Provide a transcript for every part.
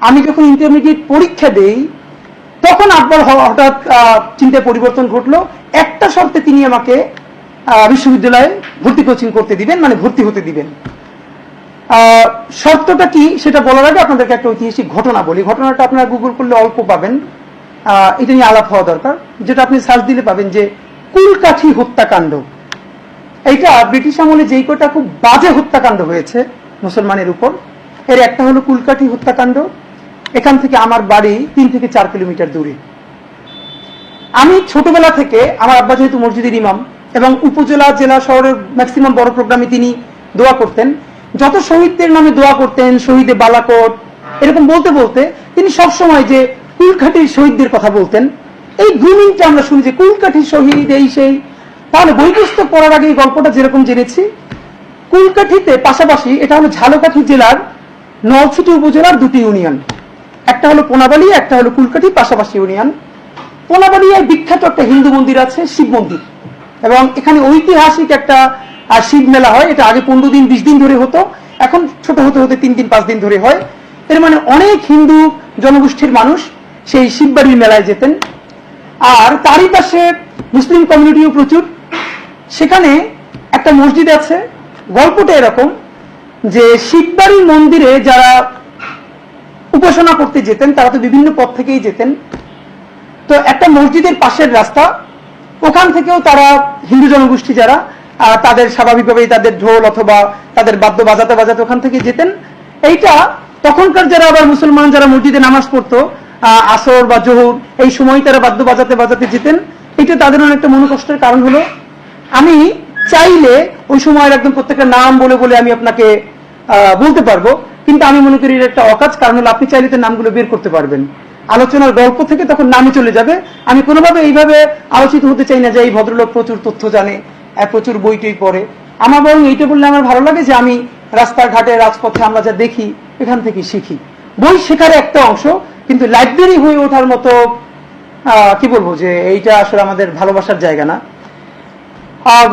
আমি যখন ইন্টারমিডিয়েট পরীক্ষা দেই তখন আকবর হঠাৎ চিন্তায় পরিবর্তন ঘটলো। একটা শর্তে তিনি আমাকে বিশ্ববিদ্যালয়ে ভর্তি কোচিং করতে দিবেন, মানে ভর্তি হতে দিবেন। শর্তটা কি সেটা বলার আগে আপনাদেরকে একটা ঐতিহাসিক ঘটনা বলি। ঘটনাটা আপনারা গুগল করলে অল্প পাবেন, এটা নিয়ে আলাপ হওয়া দরকার। যেটা আপনি সার্চ দিলে পাবেন যে কুলকাঠি হত্যাকাণ্ড। এইটা ব্রিটিশ আমলে যেই কটা খুব বাজে হত্যাকাণ্ড হয়েছে মুসলমানের উপর, এর একটা হলো কুলকাঠি হত্যাকাণ্ড। এখান থেকে আমার বাড়ি 3 থেকে 4 কিলোমিটার দূরে। আমি ছোটবেলা থেকে, আমার আব্বা যেহেতু মসজিদের ইমাম এবং উপজেলা জেলা শহরের ম্যাক্সিমাম বড় প্রোগ্রামে তিনি দোয়া করতেন, যত শহীদদের নামে দোয়া করতেন, শহীদে বালাকোট এরকম বলতে বলতে তিনি সবসময় যে কুলকাঠির শহীদদের কথা বলতেন। এই গ্রুমিংটা আমরা শুনি যে কুলকাঠির শহীদ এই সেই। তাহলে বই পুস্তক পড়ার আগে এই গল্পটা যেরকম জেনেছি, কুলকাঠিতে পাশাপাশি, এটা হলো ঝালকাঠি জেলার নলছিটি উপজেলার 2টি ইউনিয়ন, একটা হলো পোনাবাড়ি, একটা হলো কুলকাঠি, পাশাপাশি ইউনিয়ন। পোনাবাড়িয়ায় বিখ্যাত একটা হিন্দু মন্দির আছে, শিব মন্দির, এবং এখানে ঐতিহাসিক একটা শিব মেলা হয়। এটা আগে 15 দিন 20 দিন ধরে হতো, এখন ছোট হতে হতে 3 দিন 5 দিন ধরে হয়। এর মানে অনেক হিন্দু জনগোষ্ঠীর মানুষ সেই শিববাড়ির মেলায় যেতেন। আর তারই পাশে মুসলিম কমিউনিটিও প্রচুর। সেখানে একটা মসজিদ আছে। গল্পটা এরকম যে শিববাড়ির মন্দিরে যারা উপাসনা করতে যেতেন তারা তো বিভিন্ন পথ থেকেই যেতেন। তো একটা মসজিদের পাশের রাস্তা, ওখান থেকেও তারা হিন্দু জনগোষ্ঠী যারা তাদের স্বাভাবিকভাবেই তাদের ঢোল অথবা তাদের বাদ্য বাজাতে বাজাতে ওখান থেকে যেতেন। এইটা তখনকার যারা আবার মুসলমান যারা মসজিদে নামাজ পড়তো আসর বা জোহর, এই সময় তারা বাদ্য বাজাতে বাজাতে যেতেন। এটা তাদের অনেকটা মনোকষ্টের কারণ হলো, আমি চাইলে ওই সময়ের একদম প্রত্যেকটা নাম বলে বলে আমি আপনাকে বলতে পারবো, কিন্তু আমি মনে করি এটা একটা অকাজ। কারণ হলো আপনি চাইলে তো নামগুলো বের করতে পারবেন, আলোচনার গল্প থেকে তখন নামে চলে যাবে। আমি কোনোভাবে এইভাবে আলোচিত হতে চাই না যে এই ভদ্রলোক প্রচুর তথ্য জানে, প্রচুর বইটই পড়ে। আমার বরং এইটা বললে আমার ভালো লাগে যে আমি রাস্তাঘাটে রাজপথে আমরা যা দেখি এখান থেকে শিখি। বই শেখার একটা অংশ, কিন্তু লাইব্রেরি হয়ে ওঠার মতো কি বলবো যে এইটা আসলে আমাদের ভালোবাসার জায়গা না।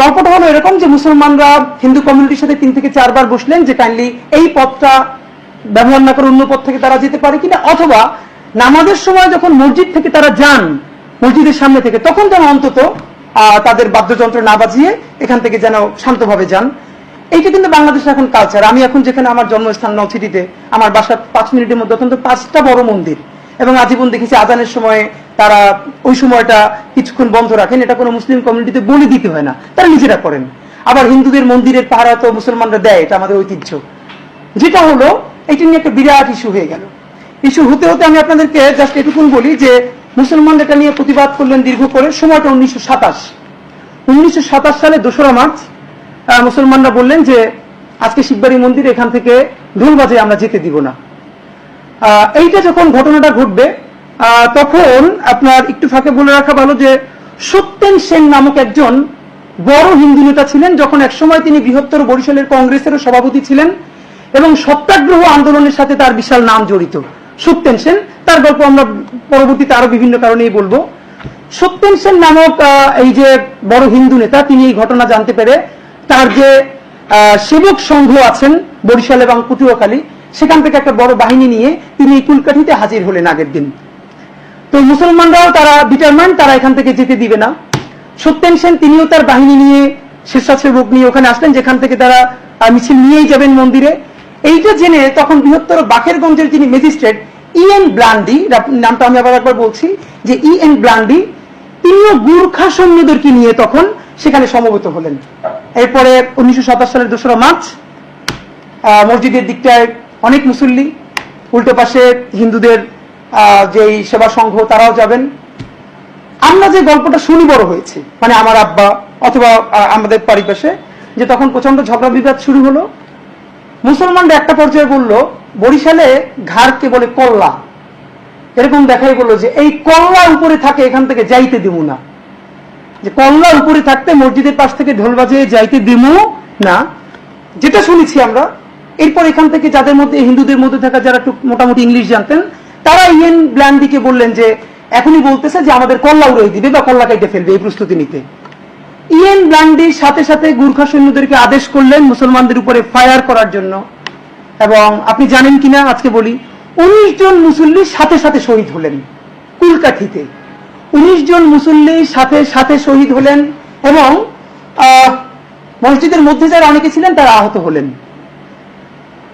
গল্পটা হলো এরকম যে মুসলমানরা হিন্দু কমিউনিটির সাথে 3 থেকে 4 বার বসলেন যে কাইন্ডলি এই পথটা ব্যবহার না করে অন্য পথ থেকে তারা যেতে পারে কিনা, অথবা নামাজের সময় যখন মসজিদ থেকে তারা যান, মসজিদের সামনে থেকে, তখন যেন অন্তত তাদের বাদ্যযন্ত্র না বাজিয়ে এখান থেকে যেন শান্তভাবে যান। এইটা কিন্তু বাংলাদেশের এখন কালচার। আমি এখন যেখানে আমার জন্মস্থান নলছিটিতে, আমার বাসার 5 মিনিটের মধ্যে অন্তত 5টা বড় মন্দির, এবং আজীবন দেখেছি আজানের সময় তারা ওই সময়টা কিছুক্ষণ বন্ধ রাখেন। এটা কোনো মুসলিম কমিউনিটিতে বলে দিতে হয় না, তারা নিজেরা করেন। আবার হিন্দুদের মন্দিরের পাহারা তো মুসলমানরা দেয়, এটা আমাদের ঐতিহ্য। যেটা হলো এটা নিয়ে একটা বিরাট ইস্যু হয়ে গেল। ইস্যু হতে হতে আমি আপনাদেরকে জাস্ট এটুকুন বলি যে মুসলমান এটা নিয়ে প্রতিবাদ করলেন দীর্ঘ করে। সময়টা 1927 সালে 2রা মার্চ মুসলমানরা বললেন যে আজকে শিববাড়ি মন্দির, এখান থেকে ঢোল বাজে আমরা যেতে দিব না। এইটা যখন ঘটনাটা ঘটবে তখন আপনার একটু ফাঁকে বলে রাখা ভালো যে সত্যেন সেন নামক একজন বড় হিন্দু নেতা ছিলেন, যখন একসময় তিনি বৃহত্তর বরিশালের কংগ্রেসেরও সভাপতি ছিলেন, এবং সত্যাগ্রহ আন্দোলনের সাথে তার বিশাল নাম জড়িত। সত্যেন সেন, তার গল্প আমরা পরবর্তীতে আরো বিভিন্ন কারণেই বলবো। সত্যেন সেন নামক এই যে বড় হিন্দু নেতা, তিনি এই ঘটনা জানতে পেরে তার যে সেবক সংঘ আছেন বরিশাল এবং পটুয়াখালী, সেখান থেকে একটা বড় বাহিনী নিয়ে তিনি এই কুলকাঠিতে হাজির হলেন আগের দিন। তো মুসলমানরাও তারা ডিটারমাইন্ড, তারা এখান থেকে যেতে দিবে না। সত্যেন সেন তিনিও তার বাহিনী নিয়ে, স্বেচ্ছাসেবক নিয়ে ওখানে আসলেন, যেখান থেকে তারা মিছিল নিয়েই যাবেন মন্দিরে। এইটা জেনে তখন বৃহত্তর বাকেরগঞ্জের যিনি ম্যাজিস্ট্রেট E.N. ব্লান্ডি, নামটা আমি আবার একবার বলছি যে E.N. ব্লান্ডি, তিনিও গুর্খা সৈন্যদেরকে নিয়ে তখন সেখানে সমবেত হলেন। এরপরে 1927 সালের 2রা মার্চ মসজিদের দিকটায় অনেক মুসল্লি, উল্টো পাশে হিন্দুদের যেই সেবা সংঘ তারাও যাবেন। আমরা যে গল্পটা শুনি বড় হয়েছে, মানে আমার আব্বা অথবা আমাদের পারিপাশে, যে তখন প্রচন্ড ঝগড়া বিবাদ শুরু হলো। মুসলমানরা একটা পর্যায়ে বললো বরিশালে ঘাড়কে বলে কল্লা, এরকম দেখাই বললো যে এই কল্লা উপরে থাকে, এখান থেকে যাইতে দিব না। যে কল্লা উপরে থাকতে মসজিদের পাশ থেকে ঢোল বাজিয়ে যাইতে দিব না, যেটা শুনেছি আমরা। এরপর এখান থেকে যাদের মধ্যে হিন্দুদের মধ্যে থাকা যারা একটু মোটামুটি ইংলিশ জানতেন, তারা E.N. ব্লান্ডিকে বললেন যে এখনই বলতেছে যে আমাদের কল্লা উড়াই দিবে বা কল্লা কেটে ফেলবে, এই প্রস্তুতি নিতে। E.N. ব্লান্ডির সাথে সাথে গুর্খা সৈন্যদেরকে আদেশ করলেন মুসলমানদের উপরে ফায়ার করার জন্য। এবং আপনি জানেন কিনা আজকে বলি, 19 জন মুসল্লি সাথে সাথে শহীদ হলেন কুলকাঠিতে। 19 জন মুসল্লি সাথে সাথে শহীদ হলেন এবং মসজিদের মধ্যে যারা অনেকে ছিলেন তারা আহত হলেন।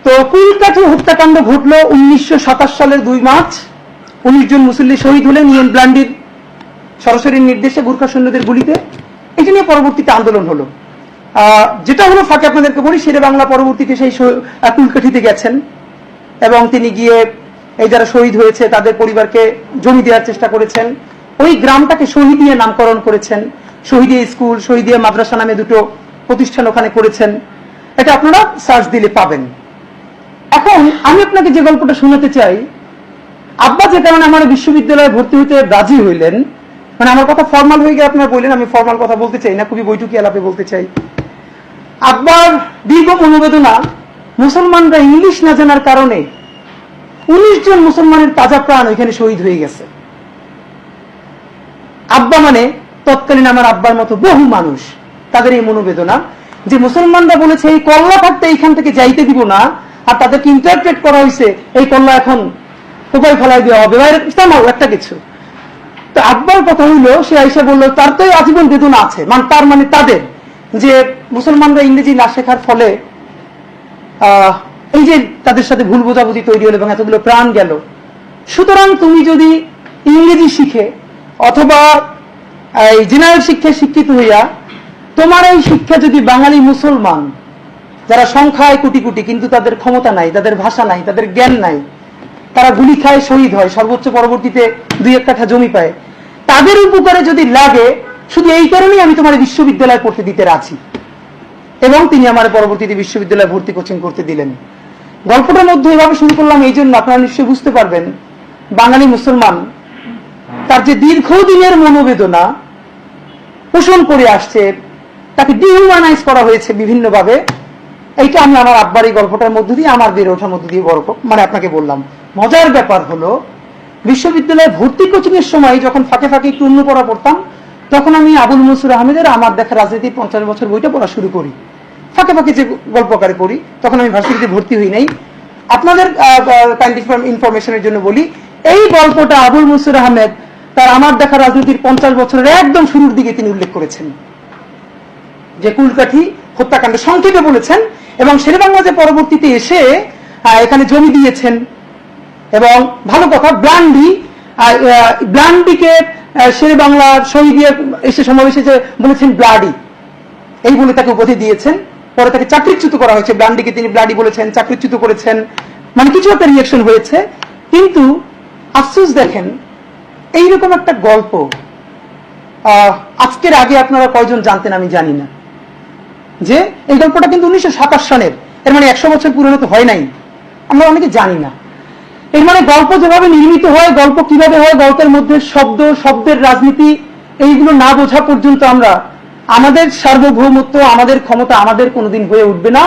তো কুলকাঠি হত্যাকাণ্ড ঘটল 1927 সালের 2 মার্চ। 19 জন মুসল্লি শহীদ হলেন ইয়েন ব্লান্ডির সরাসরি নির্দেশে গুর্খা সৈন্যদের গুলিতে। এটা নিয়ে পরবর্তীতে আন্দোলন হলো। যেটা হলো ফাঁকে আপনাদেরকে বলি, শেরে বাংলা পরবর্তীতে সেই কুলকাঠিতে গেছেন এবং তিনি গিয়ে এই যারা শহীদ হয়েছে তাদের পরিবারকে জমি দেওয়ার চেষ্টা করেছেন। ওই গ্রামটাকে শহীদিয়া নামকরণ করেছেন। শহীদিয়া স্কুল, শহীদিয়া মাদ্রাসা নামে 2টো প্রতিষ্ঠান ওখানে করেছেন। এটা আপনারা সার্চ দিলে পাবেন। এখন আমি আপনাকে যে গল্পটা শোনাতে চাই, আব্বা যে কারণে আমার বিশ্ববিদ্যালয়ে ভর্তি হইতে রাজি হইলেন, মানে আমার কথা ফর্মাল হয়ে গিয়ে আপনারা বললেন, আমি ফর্মাল কথা বলতে চাই না, খুবই বৈঠকি আলাপে বলতে চাই। আব্বার দীর্ঘ মনোবেদনা, মুসলমানরা ইংলিশ না জানার কারণে 19 জন মুসলমানের তাজা প্রাণ ওইখানে শহীদ হয়ে গেছে। আব্বা মানে তৎকালীন আমার আব্বার মতো বহু মানুষ, তাদের এই মনোবেদনা যে মুসলমানরা বলেছে এই কল্লা থাকতে এইখান থেকে যাইতে দিব না, আর তাদেরকে ইন্টারপ্রেট করা হয়েছে এই কল্লা এখন কোপায় ফেলাই দেওয়া হবে, একটা কিছু। তো আব্বার কথা হইলো, সে আইসা বললো তার তো আজীবন বেদনা আছে, তার মানে তাদের যে মুসলমানরা ইংরেজি না শেখার ফলে এই যে তাদের সাথে ভুল বোঝাবুঝি তৈরি হলো এবং এতগুলো প্রাণ গেল। সুতরাং তুমি যদি ইংরেজি শিখে অথবা এই জেনারেল শিক্ষায় শিক্ষিত হইয়া তোমার এই শিক্ষা যদি বাঙালি মুসলমান যারা সংখ্যায় কোটি কোটি কিন্তু তাদের ক্ষমতা নাই, তাদের ভাষা নাই, তাদের জ্ঞান নাই, তারা গুলি খায়, শহীদ হয়, সর্বোচ্চ পরবর্তীতে 2-1 কাঠা জমি পায়, তাদের উপকারে যদি লাগে, শুধু এই কারণেই আমি তোমার বিশ্ববিদ্যালয়ে পড়তে দিতে রাজি। এবং তিনি আমার পরবর্তীতে বিশ্ববিদ্যালয়ে ভর্তি কোচিং করতে দিলেন। গল্পটার মধ্যে এভাবে শুরু করলাম এই জন্য আপনারা নিশ্চয়ই বুঝতে পারবেন বাঙালি মুসলমান তার যে দীর্ঘদিনের মনোবেদনা পোষণ করে আসছে, তাকে ডিহিউম্যানাইজ করা হয়েছে বিভিন্নভাবে। এইটা আমি আমার আব্বার এই গল্পটার মধ্য দিয়ে, আমার বেড়ে ওঠার মধ্য দিয়ে বড় আপনাকে বললাম। মজার ব্যাপার হলো, বিশ্ববিদ্যালয়ে ভর্তি কোচিং এর সময় যখন ফাঁকে ফাঁকে একটু অন্য পড়া পড়তাম, তখন আমি আবুল মনসুর আহমেদের আমার দেখা রাজনীতি 50 বছর বইটা পড়া শুরু করি। ফাঁকে ফাঁকে যে গল্প আকারে পড়ি, তখন আমি ভার্সিটিতে ভর্তি হই নাই। আপনাদের ইনফরমেশনের জন্য বলি, এই গল্পটা আবুল মনসুর আহমেদ তার আমার দেখা রাজনীতির 50 বছরের একদম শুরুর দিকে তিনি উল্লেখ করেছেন, যে কুলকাঠি হত্যাকাণ্ড সংক্ষেপে বলেছেন। এবং শেরেবাংলা যে পরবর্তীতে এসে এখানে জমি দিয়েছেন, এবং ভালো কথা ব্লান্ডিকে শেরেবাংলা শহীদিয়া এসে সমাবেশে বলেছেন ব্লাডি, এই বলে তাকে উপাধি দিয়েছেন। পরে তাকে চাকরিচ্যুত করা হয়েছে, ব্লান্ডিকে তিনি ব্লাডি বলেছেন, চাকরিচ্যুত করেছেন, মানে কিছু একটা রিয়াকশন হয়েছে। কিন্তু আফসোস দেখেন, এইরকম একটা গল্প আজকের আগে আপনারা কয়জন জানতেন আমি জানি না, যে এই গল্পটা কিন্তু 1927 সনের, এর মানে 100 বছর পুরনো তো হয় নাই, আমরা অনেকে জানি না। এর মানে গল্প যেভাবে নির্মিত হয়, গল্প কিভাবে হয়, গল্পের মধ্যে শব্দ, শব্দের রাজনীতি, এইগুলো না বোঝা পর্যন্ত আমরা আমাদের সার্বভৌমত্ব, আমাদের ক্ষমতা আমাদের কোনোদিন হয়ে উঠবে না।